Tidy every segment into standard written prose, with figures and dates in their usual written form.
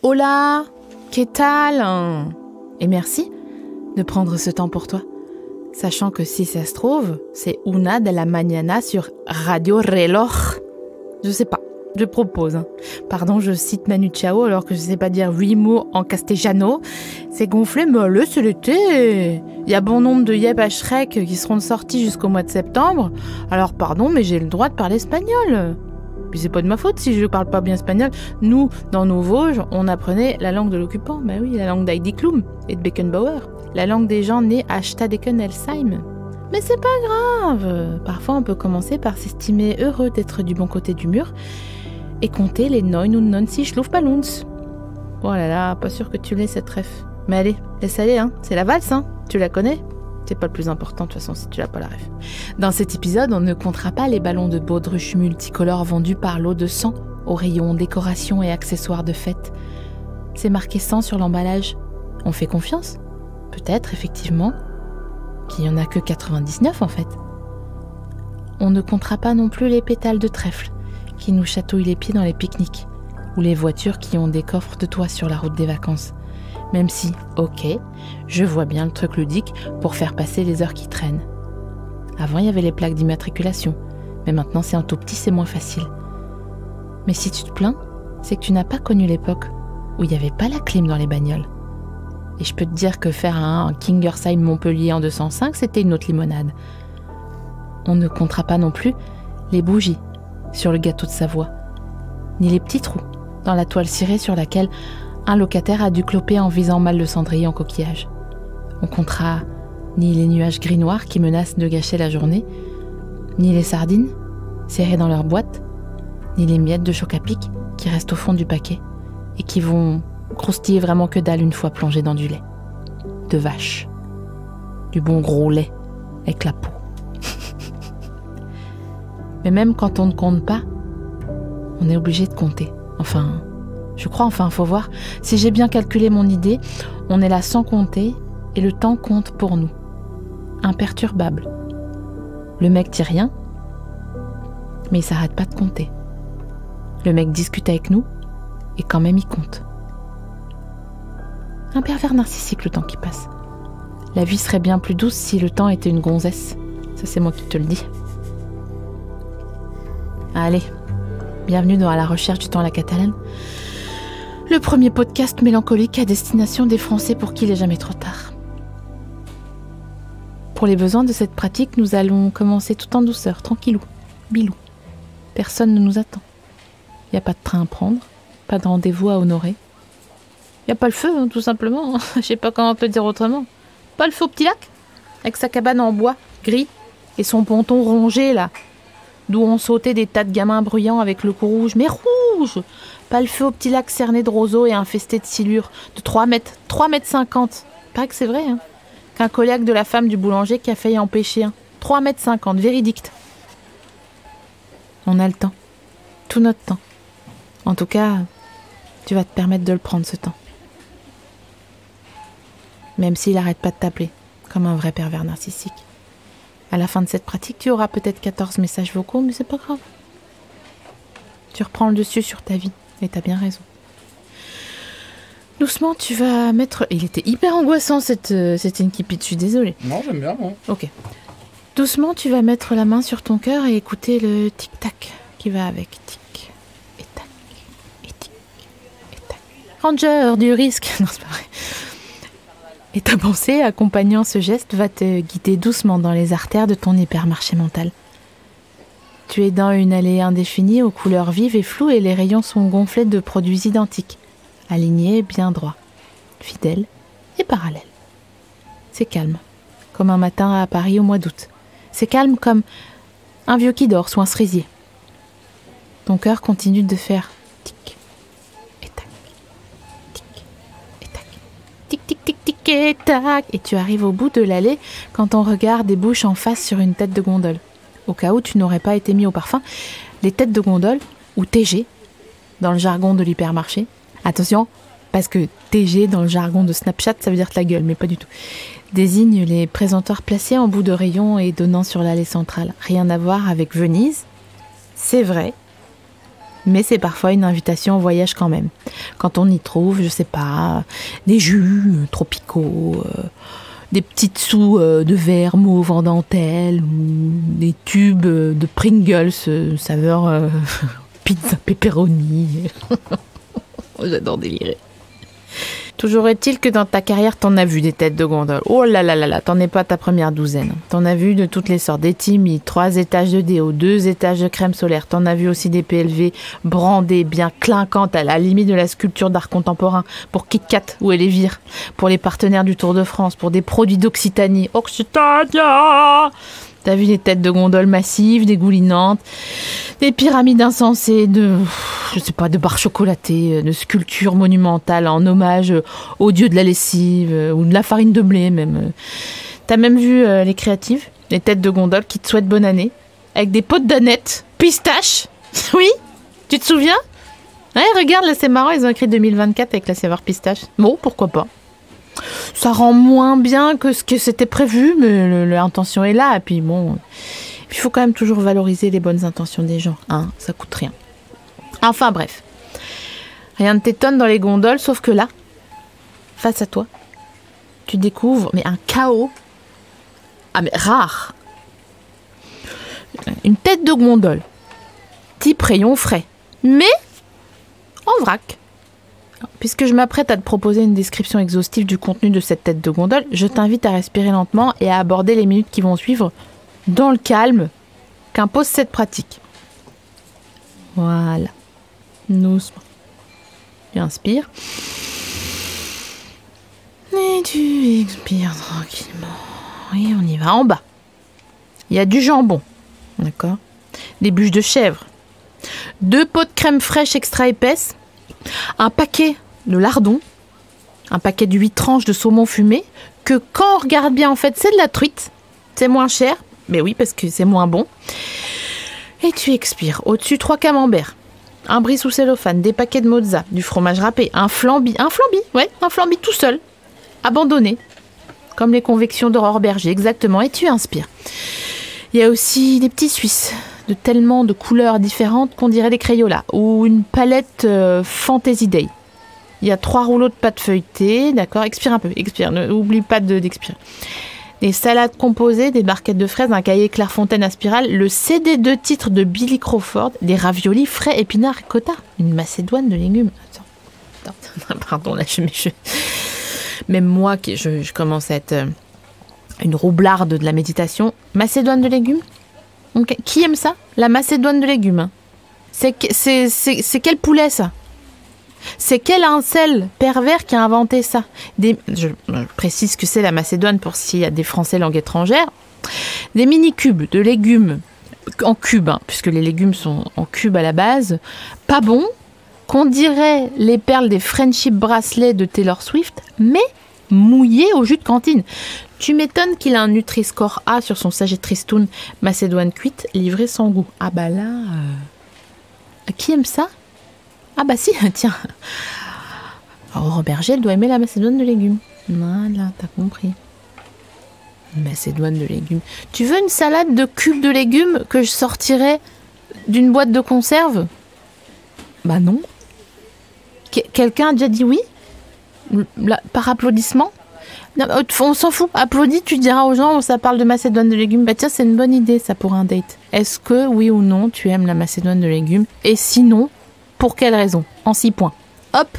Hola, ¿qué tal? Et merci de prendre ce temps pour toi. Sachant que si ça se trouve, c'est una de la mañana sur Radio Reloj. Je sais pas, je propose. Pardon, je cite Manu Chao alors que je sais pas dire 8 mots en castellano. C'est gonflé, mais allez, c'est l'été. Il y a bon nombre de Yep à Shrek qui seront sortis jusqu'au mois de septembre. Alors pardon, mais j'ai le droit de parler espagnol. Puis c'est pas de ma faute si je parle pas bien espagnol. Nous, dans nos Vosges, on apprenait la langue de l'occupant. Bah oui, la langue d'Heidi Klum et de Beckenbauer. La langue des gens nés à Stadeken-Elsheim. Mais c'est pas grave. Parfois, on peut commencer par s'estimer heureux d'être du bon côté du mur et compter les 99 Luftballons. Oh là là, pas sûr que tu l'aies cette ref. Mais allez, laisse aller, hein. C'est la valse, hein. Tu la connais ? C'est pas le plus important de toute façon si tu l'as pas la ref. Dans cet épisode, on ne comptera pas les ballons de baudruche multicolores vendus par lot de 100 au rayon décoration et accessoires de fête. C'est marqué 100 sur l'emballage. On fait confiance ? Peut-être, effectivement, qu'il n'y en a que 99 en fait. On ne comptera pas non plus les pétales de trèfle qui nous chatouillent les pieds dans les pique-niques ou les voitures qui ont des coffres de toit sur la route des vacances. Même si, ok, je vois bien le truc ludique pour faire passer les heures qui traînent. Avant, il y avait les plaques d'immatriculation, mais maintenant c'est un tout petit, c'est moins facile. Mais si tu te plains, c'est que tu n'as pas connu l'époque où il n'y avait pas la clim dans les bagnoles. Et je peux te dire que faire un Kingersheim Montpellier en 205, c'était une autre limonade. On ne comptera pas non plus les bougies sur le gâteau de Savoie, ni les petits trous dans la toile cirée sur laquelle un locataire a dû cloper en visant mal le cendrier en coquillage. On comptera ni les nuages gris-noirs qui menacent de gâcher la journée, ni les sardines serrées dans leur boîte, ni les miettes de choc à pic qui restent au fond du paquet et qui vont croustiller vraiment que dalle une fois plongées dans du lait. De vache. Du bon gros lait avec la peau. Mais même quand on ne compte pas, on est obligé de compter. Faut voir. Si j'ai bien calculé mon idée, on est là sans compter et le temps compte pour nous. Imperturbable. Le mec dit rien, mais il s'arrête pas de compter. Le mec discute avec nous et quand même il compte. Un pervers narcissique, le temps qui passe. La vie serait bien plus douce si le temps était une gonzesse. Ça, c'est moi qui te le dis. Allez, bienvenue dans À la recherche du temps à la catalane. Le premier podcast mélancolique à destination des Français pour qui il n'est jamais trop tard. Pour les besoins de cette pratique, nous allons commencer tout en douceur, tranquillou, bilou. Personne ne nous attend. Il n'y a pas de train à prendre, pas de rendez-vous à honorer. Il n'y a pas le feu, hein, tout simplement. Je sais pas comment on peut le dire autrement. Pas le feu au petit lac, avec sa cabane en bois, gris, et son ponton rongé, là, d'où ont sauté des tas de gamins bruyants avec le cou rouge. Mais rouge! Pas le feu au petit lac cerné de roseaux et infesté de silures, de 3 mètres 50. Paraît que c'est vrai, hein. Qu'un collègue de la femme du boulanger qui a failli en pêcher un. 3 mètres 50, véridique. On a le temps. Tout notre temps. En tout cas, tu vas te permettre de le prendre, ce temps. Même s'il n'arrête pas de t'appeler, comme un vrai pervers narcissique. À la fin de cette pratique, tu auras peut-être 14 messages vocaux, mais c'est pas grave. Tu reprends le dessus sur ta vie, et t'as bien raison. Doucement, tu vas mettre... Il était hyper angoissant, cette Inkipit, je suis désolée. Non, j'aime bien, moi. Ok. Doucement, tu vas mettre la main sur ton cœur et écouter le tic-tac qui va avec. Tic et tac, et tic et tac. Ranger du risque. Non, c'est pas vrai. Et ta pensée, accompagnant ce geste, va te guider doucement dans les artères de ton hypermarché mental. Tu es dans une allée indéfinie aux couleurs vives et floues et les rayons sont gonflés de produits identiques, alignés bien droits, fidèles et parallèles. C'est calme, comme un matin à Paris au mois d'août. C'est calme comme un vieux qui dort sous un cerisier. Ton cœur continue de faire tic et tac, tic et tac, tic tic tic tic et tac. Et tu arrives au bout de l'allée quand ton regard débouche en face sur une tête de gondole. Au cas où tu n'aurais pas été mis au parfum, les têtes de gondole, ou TG, dans le jargon de l'hypermarché. Attention, parce que TG, dans le jargon de Snapchat, ça veut dire ta gueule, mais pas du tout. Désigne les présentoirs placés en bout de rayon et donnant sur l'allée centrale. Rien à voir avec Venise, c'est vrai, Mais c'est parfois une invitation au voyage quand même. Quand on y trouve, je sais pas, des jus tropicaux, des petites sous de verre mauve en dentelle, ou des tubes de Pringles saveur pizza pepperoni. J'adore délirer. Toujours est-il que dans ta carrière, t'en as vu des têtes de gondole. Oh là là là là, t'en es pas ta première douzaine. T'en as vu de toutes les sortes. Des timides, 3 étages de déo, 2 étages de crème solaire. T'en as vu aussi des PLV brandées, bien clinquantes, à la limite de la sculpture d'art contemporain. Pour Kit Kat ou Elevire. Pour les partenaires du Tour de France. Pour des produits d'Occitanie. Occitania! T'as vu des têtes de gondole massives, dégoulinantes, des pyramides insensées, de barres chocolatées, de sculptures monumentales en hommage au dieu de la lessive ou de la farine de blé même. T'as même vu les créatives, les têtes de gondole qui te souhaitent bonne année, avec des pots d'aneth, pistache. Oui, tu te souviens? Ouais, regarde, là c'est marrant, ils ont écrit 2024 avec la saveur pistache. Bon, pourquoi pas. Ça rend moins bien que ce que c'était prévu, mais l'intention est là. Et puis bon, il faut quand même toujours valoriser les bonnes intentions des gens. Hein, ça coûte rien. Enfin bref. Rien ne t'étonne dans les gondoles, sauf que là, face à toi, tu découvres un chaos. Ah mais rare. Une tête de gondole. Type rayon frais. Mais en vrac. Puisque je m'apprête à te proposer une description exhaustive du contenu de cette tête de gondole, je t'invite à respirer lentement et à aborder les minutes qui vont suivre dans le calme qu'impose cette pratique. Voilà. Doucement. Tu inspires. Et tu expires tranquillement. Et on y va en bas. Il y a du jambon. D'accord ? Des bûches de chèvre. 2 pots de crème fraîche extra épaisse. Un paquet de lardons, un paquet de 8 tranches de saumon fumé, que quand on regarde bien, en fait, c'est de la truite. C'est moins cher, mais oui, parce que c'est moins bon. Et tu expires. Au-dessus, 3 camemberts, un brie sous cellophane, des paquets de mozza, du fromage râpé, un flamby tout seul, abandonné, comme les convections d'Aurore Berger, exactement. Et tu inspires. Il y a aussi des petits Suisses, de tellement de couleurs différentes qu'on dirait des Crayolas, ou une palette Fantasy Day. Il y a 3 rouleaux de pâte feuilletée, d'accord, expire un peu, expire, n'oublie pas d'expirer. Des salades composées, des barquettes de fraises, un cahier Clairefontaine à spirale, le CD de titre de Billy Crawford, des raviolis frais, épinards et cotta, une macédoine de légumes. Attends, pardon, là, même moi, je commence à être une roublarde de la méditation. Macédoine de légumes? Okay. Qui aime ça? La macédoine de légumes. C'est quel poulet, ça? C'est quel incel pervers qui a inventé ça? Je précise que c'est la macédoine pour s'il y a des Français langue étrangère. Des mini-cubes de légumes en cubes, puisque les légumes sont en cubes à la base. Pas bon, qu'on dirait les perles des Friendship Bracelets de Taylor Swift, mais mouillés au jus de cantine. Tu m'étonnes qu'il a un Nutri-Score A sur son sachet Tristoun macédoine cuite, livré sans goût. Ah bah là... Qui aime ça? Ah bah si, tiens. Aurore Berger, elle doit aimer la macédoine de légumes. Voilà, t'as compris. Macédoine de légumes. Tu veux une salade de cubes de légumes que je sortirais d'une boîte de conserve? Bah non. Quelqu'un a déjà dit oui? Par applaudissement? Non, on s'en fout, applaudis, tu diras aux gens, ça parle de macédoine de légumes. Bah tiens, c'est une bonne idée ça pour un date. Est-ce que, oui ou non, tu aimes la macédoine de légumes? Et sinon, pour quelle raison? En 6 points. Hop,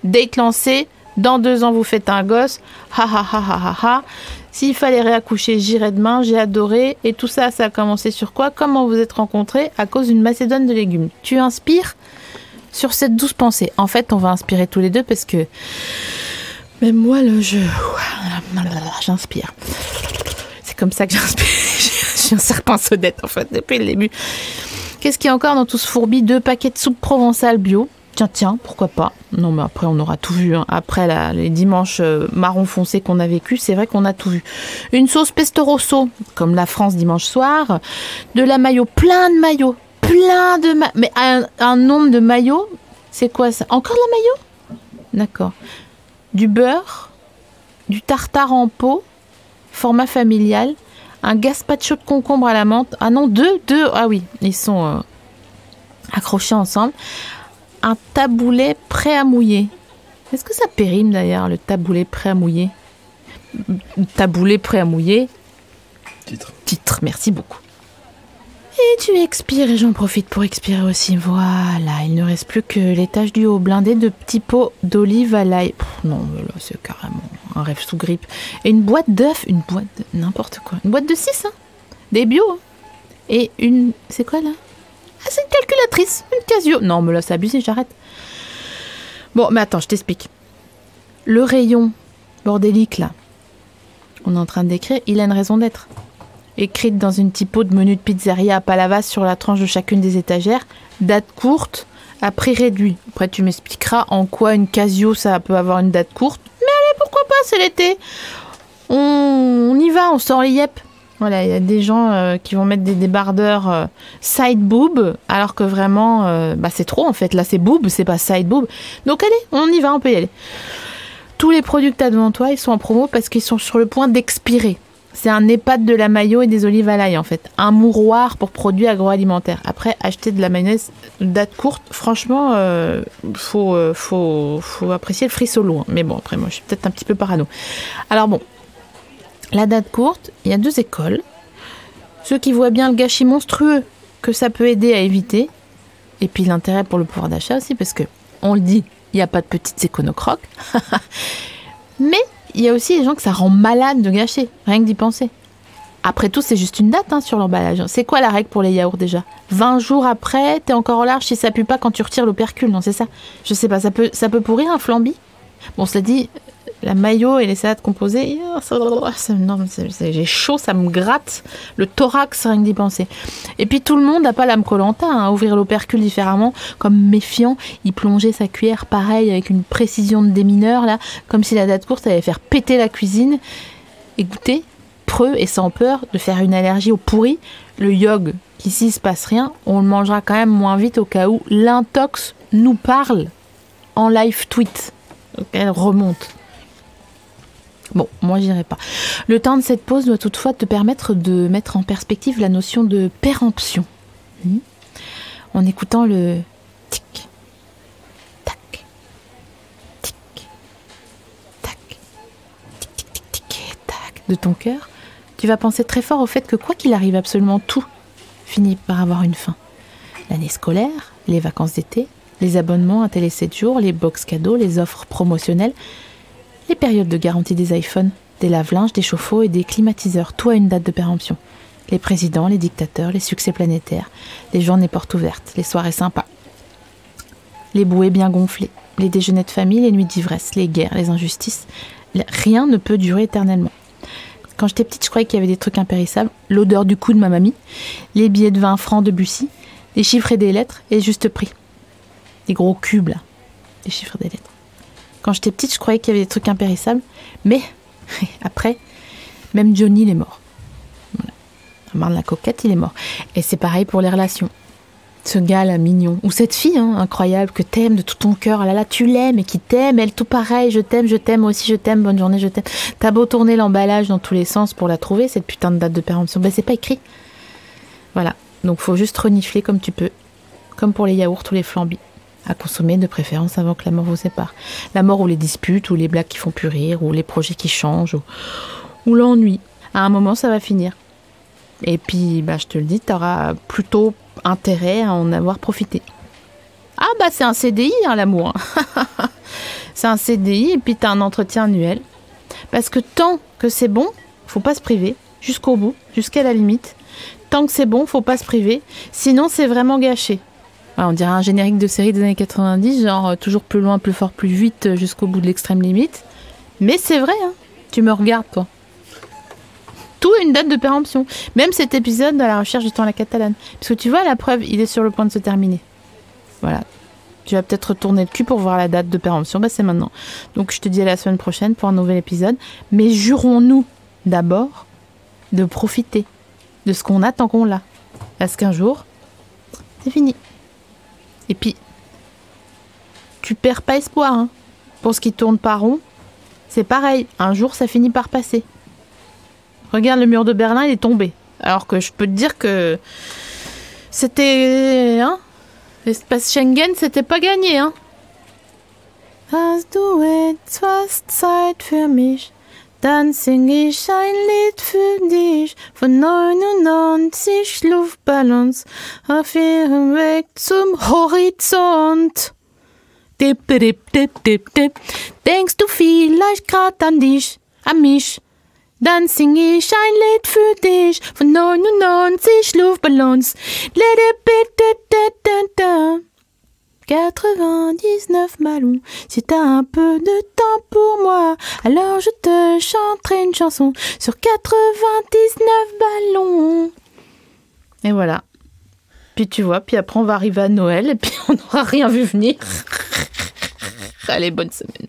date lancé, dans 2 ans vous faites un gosse, ha ha ha ha ha ha. S'il fallait réaccoucher, j'irais demain, j'ai adoré. Et tout ça, ça a commencé sur quoi? Comment vous êtes rencontrés? À cause d'une macédoine de légumes. Tu inspires sur cette douce pensée. En fait, on va inspirer tous les deux parce que... Même moi, j'inspire. C'est comme ça que j'inspire. Je suis un serpent sodette, en fait, depuis le début. Qu'est-ce qu'il y a encore dans tout ce fourbi? 2 paquets de soupe provençale bio. Tiens, pourquoi pas? Non, mais après, on aura tout vu. Après les dimanches marron foncé qu'on a vécu, c'est vrai qu'on a tout vu. Une sauce pesto rosso, comme la France dimanche soir. De la mayo, plein de maillots. Mais un nombre de maillots, c'est quoi ça? Encore de la mayo? D'accord. Du beurre, du tartare en pot, format familial, un gazpacho de concombre à la menthe. Ah non, deux. Ah oui, ils sont accrochés ensemble. Un taboulet prêt à mouiller. Est-ce que ça périme d'ailleurs, le taboulet prêt à mouiller? Taboulet prêt à mouiller. Titre, merci beaucoup. Et tu expires et j'en profite pour expirer aussi. Voilà, il ne reste plus que l'étage du haut blindé de petits pots d'olive à l'ail. Non, mais là, c'est carrément un rêve sous grippe. Et une boîte d'œufs, n'importe quoi. Une boîte de 6, hein. Des bio, hein. Et une... C'est quoi, là? Ah, c'est une calculatrice, une Casio. Non, mais là, c'est abusé, j'arrête. Bon, mais attends, je t'explique. Le rayon bordélique, là, on est en train de décrire, il a une raison d'être. Écrite dans une typo de menu de pizzeria à Palavas sur la tranche de chacune des étagères, date courte, à prix réduit. Après, tu m'expliqueras en quoi une Casio, ça peut avoir une date courte. Mais allez, pourquoi pas, c'est l'été. On y va, on sort les yep. Voilà, il y a des gens qui vont mettre des débardeurs side boob, alors que vraiment, c'est trop en fait. Là, c'est boob, c'est pas side boob. Donc allez, on y va, on peut y aller. Tous les produits que tu as devant toi, ils sont en promo parce qu'ils sont sur le point d'expirer. C'est un EHPAD de la mayo et des olives à l'ail en fait. Un mouroir pour produits agroalimentaires. Après, acheter de la mayonnaise date courte, franchement, faut apprécier le frissolo. Hein. Mais bon, après, moi, je suis peut-être un petit peu parano. Alors bon, la date courte, il y a 2 écoles. Ceux qui voient bien le gâchis monstrueux que ça peut aider à éviter. Et puis l'intérêt pour le pouvoir d'achat aussi, parce que, on le dit, il n'y a pas de petites éconocroques. Mais il y a aussi des gens que ça rend malade de gâcher, rien que d'y penser. Après tout, c'est juste une date sur l'emballage. C'est quoi la règle pour les yaourts déjà? 20 jours après, t'es encore au large si ça pue pas quand tu retires l'opercule, non c'est ça? Je sais pas, ça peut pourrir un flambi? Bon, cela dit, la mayo et les salades composées, j'ai chaud, ça me gratte le thorax rien que d'y penser. Et puis tout le monde n'a pas l'âme Koh-Lanta, à ouvrir l'opercule différemment, comme méfiant, il plongeait sa cuillère pareil avec une précision de démineur là, comme si la date courte allait faire péter la cuisine. Et goûter, preux et sans peur de faire une allergie au pourri, le yog, qu'ici il se passe rien, on le mangera quand même moins vite au cas où l'intox nous parle en live tweet. Elle remonte. Bon, moi j'irai pas. Le temps de cette pause doit toutefois te permettre de mettre en perspective la notion de péremption. En écoutant le tic, tac, tic, tac, tic, tic, tic, tic, tac de ton cœur, tu vas penser très fort au fait que quoi qu'il arrive, absolument tout finit par avoir une fin. L'année scolaire, les vacances d'été, les abonnements à Télé 7 jours, les box cadeaux, les offres promotionnelles, les périodes de garantie des iPhones, des lave-linges, des chauffe-eau et des climatiseurs, tout a une date de péremption. Les présidents, les dictateurs, les succès planétaires, les journées portes ouvertes, les soirées sympas, les bouées bien gonflées, les déjeuners de famille, les nuits d'ivresse, les guerres, les injustices. Rien ne peut durer éternellement. Quand j'étais petite, je croyais qu'il y avait des trucs impérissables, l'odeur du cou de ma mamie, les billets de 20 francs de Bussy, les chiffres et des lettres et le juste prix. Des gros cubes, là. Des chiffres et des lettres. Quand j'étais petite, je croyais qu'il y avait des trucs impérissables. Mais, après, même Johnny, il est mort. Voilà. Marne la coquette, il est mort. Et c'est pareil pour les relations. Ce gars, là, mignon. Ou cette fille, incroyable, que t'aimes de tout ton cœur. Là, tu l'aimes et qui t'aime. Elle, tout pareil. Je t'aime, moi aussi, je t'aime. Bonne journée, je t'aime. T'as beau tourner l'emballage dans tous les sens pour la trouver, cette putain de date de péremption. C'est pas écrit. Voilà. Donc, faut juste renifler comme tu peux. Comme pour les yaourts ou les flambis. À consommer de préférence avant que la mort vous sépare. La mort ou les disputes, ou les blagues qui font plus rire, ou les projets qui changent, ou l'ennui. À un moment, ça va finir. Et puis, je te le dis, t'auras plutôt intérêt à en avoir profité. Ah c'est un CDI, l'amour. C'est un CDI, et puis t'as un entretien annuel. Parce que tant que c'est bon, faut pas se priver, jusqu'au bout, jusqu'à la limite. Tant que c'est bon, faut pas se priver, sinon c'est vraiment gâché. On dirait un générique de série des années 90, genre toujours plus loin, plus fort, plus vite, jusqu'au bout de l'extrême limite. Mais c'est vrai, tu me regardes, toi. Tout a une date de péremption. Même cet épisode de la recherche du temps à la catalane. Parce que tu vois, la preuve, il est sur le point de se terminer. Voilà. Tu vas peut-être retourner le cul pour voir la date de péremption. C'est maintenant. Donc je te dis à la semaine prochaine pour un nouvel épisode. Mais jurons-nous d'abord de profiter de ce qu'on a tant qu'on l'a. Parce qu'un jour, c'est fini. Et puis, tu perds pas espoir. Pour ce qui tourne pas rond, c'est pareil. Un jour, ça finit par passer. Regarde, le mur de Berlin, il est tombé. Alors que je peux te dire que c'était L'espace Schengen, c'était pas gagné, hein. Hast du etwas Zeit für mich? Dann sing ich ein Lied für dich von 99 Luftballons auf ihrem Weg zum Horizont. Dip, dip, dip, dip, dip. Denkst du vielleicht grad an dich, an mich? Dann sing ich ein Lied für dich von 99 Luftballons. Let it be, da, da, da. 99 ballons, si t'as un peu de temps pour moi, alors je te chanterai une chanson sur 99 ballons. Et voilà. Puis tu vois, puis après on va arriver à Noël et puis on n'aura rien vu venir. Allez, bonne semaine.